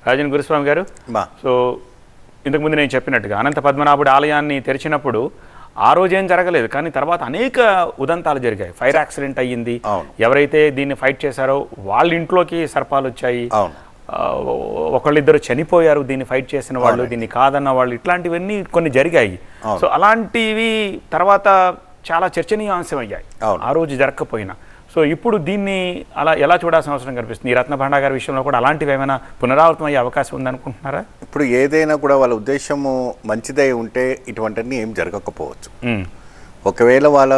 రాజన్ గురుస్వామి గారు, సో ఇంతకుముందు నేను చెప్పినట్టుగా అనంత పద్మనాభుడి ఆలయాన్ని తెరిచినప్పుడు ఆ రోజేం జరగలేదు, కానీ తర్వాత అనేక ఉదంతాలు జరిగాయి. ఫైర్ యాక్సిడెంట్ అయ్యింది, ఎవరైతే దీన్ని ఫైట్ చేశారో వాళ్ళ ఇంట్లోకి సర్పాలు వచ్చాయి, ఒకళ్ళిద్దరు చనిపోయారు దీన్ని ఫైట్ చేసిన వాళ్ళు, దీన్ని కాదన్న వాళ్ళు, ఇట్లాంటివన్నీ కొన్ని జరిగాయి. సో అలాంటివి తర్వాత చాలా చర్చనీయాంశం అయ్యాయి ఆ రోజు జరగకపోయినా. సో ఇప్పుడు దీన్ని అలా ఎలా చూడాల్సిన అవసరం కనిపిస్తుంది? ఈ రత్న భాండాగారి విషయంలో కూడా అలాంటివి ఏమైనా పునరావృతం అయ్యే అవకాశం ఉందనుకుంటున్నారా? ఇప్పుడు ఏదైనా కూడా వాళ్ళ ఉద్దేశము మంచిదై ఉంటే ఇటువంటివన్నీ ఏం జరగకపోవచ్చు. ఒకవేళ వాళ్ళ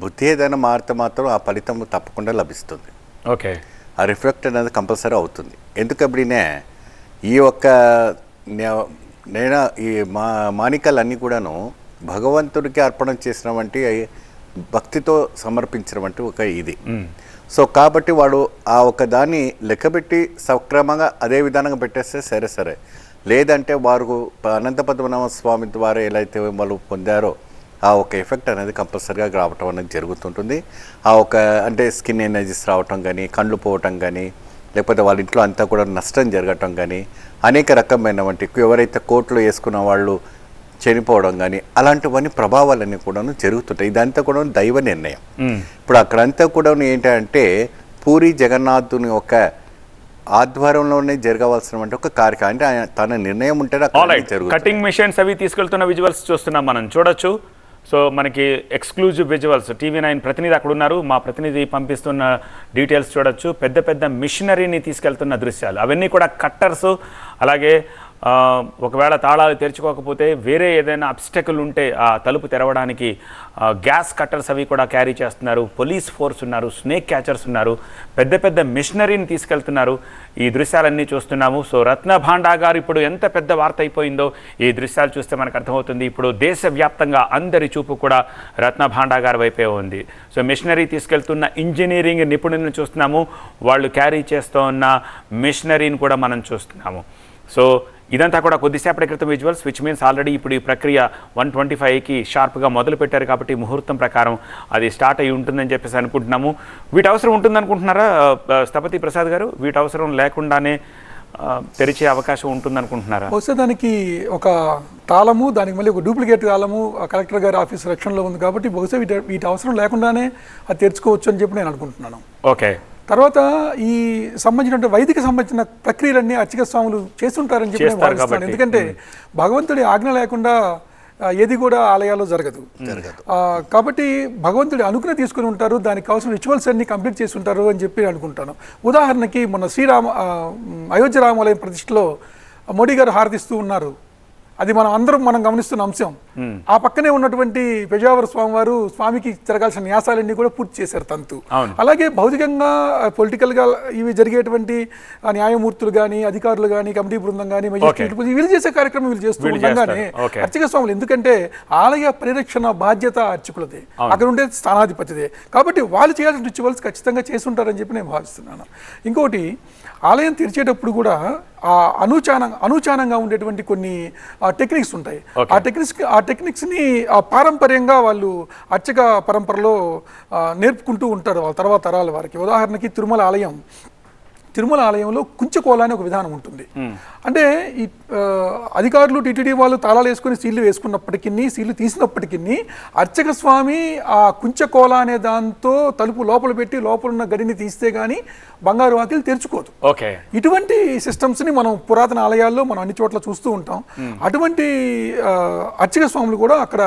బుద్ధి ఏదైనా మారితే మాత్రం ఆ ఫలితం తప్పకుండా లభిస్తుంది. ఓకే, ఆ రిఫ్లెక్ట్ అనేది కంపల్సరీ అవుతుంది. ఎందుకప్పుడే ఈ ఒక్క నేను ఈ మాణికలన్నీ కూడాను భగవంతుడికి అర్పణ చేసిన వంటి భక్తితో సమర్పించడం అంటే ఒక ఇది. సో కాబట్టి వాడు ఆ ఒక దాన్ని లెక్కబెట్టి సక్రమంగా అదే విధానంగా పెట్టేస్తే సరే, లేదంటే వారు అనంత పద్మనాభ స్వామి ద్వారా ఎలా అయితే వాళ్ళు పొందారో ఆ ఒక ఎఫెక్ట్ అనేది కంపల్సరీగా రావటం అనేది జరుగుతుంటుంది. ఆ ఒక అంటే స్కిన్ ఎనర్జీస్ రావటం కానీ, కళ్ళు పోవటం కానీ, లేకపోతే వాళ్ళ ఇంట్లో అంతా కూడా నష్టం జరగటం కానీ, అనేక రకమైన వంటి ఎవరైతే కోర్టులో వేసుకున్న వాళ్ళు చనిపోవడం కానీ, అలాంటివన్నీ ప్రభావాలన్నీ కూడా జరుగుతుంటాయి. ఇదంతా కూడా దైవ నిర్ణయం. ఇప్పుడు అక్కడంతా కూడా ఏంటంటే పూరి జగన్నాథుని ఒక ఆధ్వర్యంలోనే జరగవలసిన ఒక కార్యక్రమం, అంటే తన నిర్ణయం ఉంటే జరుగుతుంది. కటింగ్ మిషన్స్ అవి తీసుకెళ్తున్న విజువల్స్ చూస్తున్నాం, మనం చూడొచ్చు. సో మనకి ఎక్స్క్లూజివ్ విజువల్స్, TV9 ప్రతినిధి అక్కడ ఉన్నారు, మా ప్రతినిధి పంపిస్తున్న డీటెయిల్స్ చూడొచ్చు. పెద్ద పెద్ద మిషనరీని తీసుకెళ్తున్న దృశ్యాలు, అవన్నీ కూడా కట్టర్స్, అలాగే ఒకవేళ తాళాలు తెరుచుకోకపోతే వేరే ఏదైనా అబ్స్టెకల్ ఉంటే ఆ తలుపు తెరవడానికి గ్యాస్ కట్టర్స్ అవి కూడా క్యారీ చేస్తున్నారు. పోలీస్ ఫోర్స్ ఉన్నారు, స్నేక్ క్యాచర్స్ ఉన్నారు, పెద్ద పెద్ద మిషనరీని తీసుకెళ్తున్నారు. ఈ దృశ్యాలన్నీ చూస్తున్నాము. సో రత్న భాండాగారు ఇప్పుడు ఎంత పెద్ద వార్త అయిపోయిందో ఈ దృశ్యాలు చూస్తే మనకు అర్థమవుతుంది. ఇప్పుడు దేశవ్యాప్తంగా అందరి చూపు కూడా రత్న భాండాగారు వైపే ఉంది. సో మిషనరీ తీసుకెళ్తున్న ఇంజనీరింగ్ నిపుణులను చూస్తున్నాము, వాళ్ళు క్యారీ చేస్తూ ఉన్న మిషనరీని కూడా మనం చూస్తున్నాము. సో ఇదంతా కూడా కొద్దిసేపటి క్రితం విజువల్స్, విచ్ మీన్స్ ఆల్రెడీ ఇప్పుడు ఈ ప్రక్రియ 125కి షార్ప్గా మొదలు పెట్టారు కాబట్టి ముహూర్తం ప్రకారం అది స్టార్ట్ అయ్యి ఉంటుందని చెప్పేసి అనుకుంటున్నాము. వీటి అవసరం ఉంటుందనుకుంటున్నారా స్థపతి ప్రసాద్ గారు? వీటి అవసరం లేకుండానే తెరిచే అవకాశం ఉంటుందనుకుంటున్నారా? బహుశా దానికి ఒక తాళము, దానికి మళ్ళీ ఒక డూప్లికేట్ తాళము కలెక్టర్ గారి ఆఫీస్ రక్షణలో ఉంది కాబట్టి బహుశా వీటి అవసరం లేకుండానే అది తెరుచుకోవచ్చు అని చెప్పి నేను అనుకుంటున్నాను. ఓకే, తర్వాత ఈ సంబంధించిన వైదిక సంబంధించిన ప్రక్రియలన్నీ అర్చక స్వాములు చేస్తుంటారని చెప్పి నేను భావిస్తున్నాను. ఎందుకంటే భగవంతుడి ఆజ్ఞ లేకుండా ఏది కూడా ఆలయాల్లో జరగదు. కాబట్టి భగవంతుడి అనుజ్ఞ తీసుకుని ఉంటారు, దానికి కావాల్సిన రిచువల్స్ అన్ని కంప్లీట్ చేసి ఉంటారు అని చెప్పి అనుకుంటాను. ఉదాహరణకి మొన్న అయోధ్య రామాలయం ప్రతిష్టలో మోడీ గారు హారతిస్తూ ఉన్నారు, అది మనం గమనిస్తున్న అంశం. ఆ పక్కనే ఉన్నటువంటి పెజావర స్వామి వారు స్వామికి జరగాల్సిన న్యాసాలన్నీ కూడా పూర్తి చేశారు తంతు. అలాగే భౌతికంగా పొలిటికల్ గా ఇవి జరిగేటువంటి న్యాయమూర్తులు కానీ, అధికారులు కానీ, కమిటీ బృందం కానీ, వీళ్ళు చేసే కార్యక్రమం వీళ్ళు చేస్తూ ఉండగానే అర్చక స్వాములు, ఎందుకంటే ఆలయ పరిరక్షణ బాధ్యత అర్చకులదే, అక్కడ ఉండే స్థానాధిపతిదే, కాబట్టి వాళ్ళు చేయాల్సిన రిచువల్స్ ఖచ్చితంగా చేసి ఉంటారని చెప్పి నేను భావిస్తున్నాను. ఇంకోటి, ఆలయం తెరిచేటప్పుడు కూడా ఆ అనూచానంగా ఉండేటువంటి కొన్ని టెక్నిక్స్ ఉంటాయి. ఆ టెక్నిక్స్ని పారంపర్యంగా వాళ్ళు అర్చక పరంపరలో నేర్పుకుంటూ ఉంటారు వాళ్ళ తర్వాత తరాల వారికి. ఉదాహరణకి తిరుమల ఆలయంలో కుంచకోల అనే ఒక విధానం ఉంటుంది. అంటే ఈ అధికారులు టీటీడీ వాళ్ళు తాళాలు వేసుకుని సీళ్లు తీసినప్పటికీ అర్చక స్వామి ఆ కుంచకోల అనే దాంతో తలుపు లోపల పెట్టి లోపల ఉన్న గడిని తీస్తే గానీ బంగారు వాకిలు తెరుచుకోదు. ఇటువంటి సిస్టమ్స్ ని మనం పురాతన ఆలయాల్లో మనం అన్ని చోట్ల చూస్తూ ఉంటాం. అటువంటి అర్చక స్వాములు కూడా అక్కడ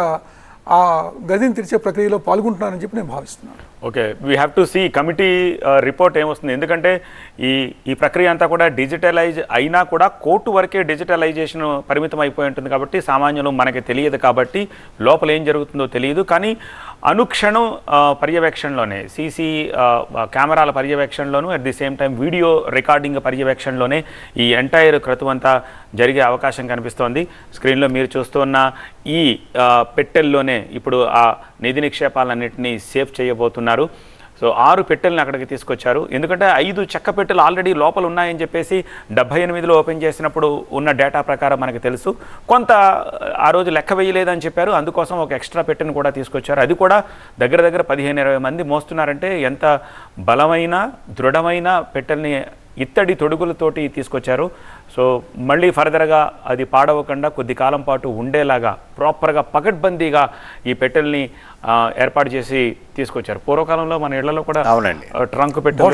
ఆ గదిని తెరిచే ప్రక్రియలో పాల్గొంటున్నారని చెప్పి నేను భావిస్తున్నాను. Okay, we have to see committee report ఏమొస్తుంది. ఎందుకంటే ఈ ప్రక్రియ అంతా కూడా డిజిటలైజ్ అయినా కూడా కోర్టు వరకే డిజిటలైజేషన్ పరిమితం అయిపోయి ఉంటుంది కాబట్టి సామాన్యులు మనకి తెలియదు, కాబట్టి లోపల ఏం జరుగుతుందో తెలియదు. కానీ అనుక్షణం పర్యవేక్షణలోనే, సీసీ కెమెరాల పర్యవేక్షణలోను, at the same time video recording పర్యవేక్షణలోనే ఈ ఎంటైర్ క్రతువంతా జరిగే అవకాశం కనిపిస్తోంది. స్క్రీన్లో మీరు చూస్తున్న ఈ పెట్టెల్లోనే ఇప్పుడు ఆ నిధి నిక్షేపాలన్నింటినీ సేఫ్ చేయబోతున్నారు. సో 6 పెట్టెలను అక్కడికి తీసుకొచ్చారు. ఎందుకంటే 5 చెక్క పెట్టెలు ఆల్రెడీ లోపల ఉన్నాయని చెప్పేసి 78లో ఓపెన్ చేసినప్పుడు ఉన్న డేటా ప్రకారం మనకు తెలుసు. కొంత ఆ రోజు లెక్క వేయలేదని చెప్పారు, అందుకోసం ఒక ఎక్స్ట్రా పెట్టెను కూడా తీసుకొచ్చారు. అది కూడా దగ్గర 15-20 మంది మోస్తున్నారంటే ఎంత బలమైన దృఢమైన పెట్టెల్ని ఇత్తడి తొడుగులతోటి తీసుకొచ్చారు. సో మళ్ళీ ఫర్దర్గా అది పాడవకుండా కొద్ది కాలం పాటు ఉండేలాగా ప్రాపర్గా పకడ్బందీగా ఈ పెట్టెల్ని ఏర్పాటు చేసి తీసుకొచ్చారు. పూర్వకాలంలో మన ఇళ్లలో కూడా అవునండి. ట్రంక్ పెట్టెలు,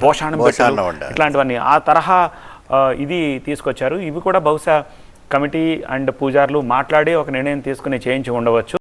భోషాణం పెట్టెలు ఇట్లాంటివన్నీ ఆ తరహా ఇది తీసుకొచ్చారు. ఇవి కూడా బహుశా కమిటీ అండ్ పూజారులు మాట్లాడి ఒక నిర్ణయం తీసుకుని చేయించి ఉండవచ్చు.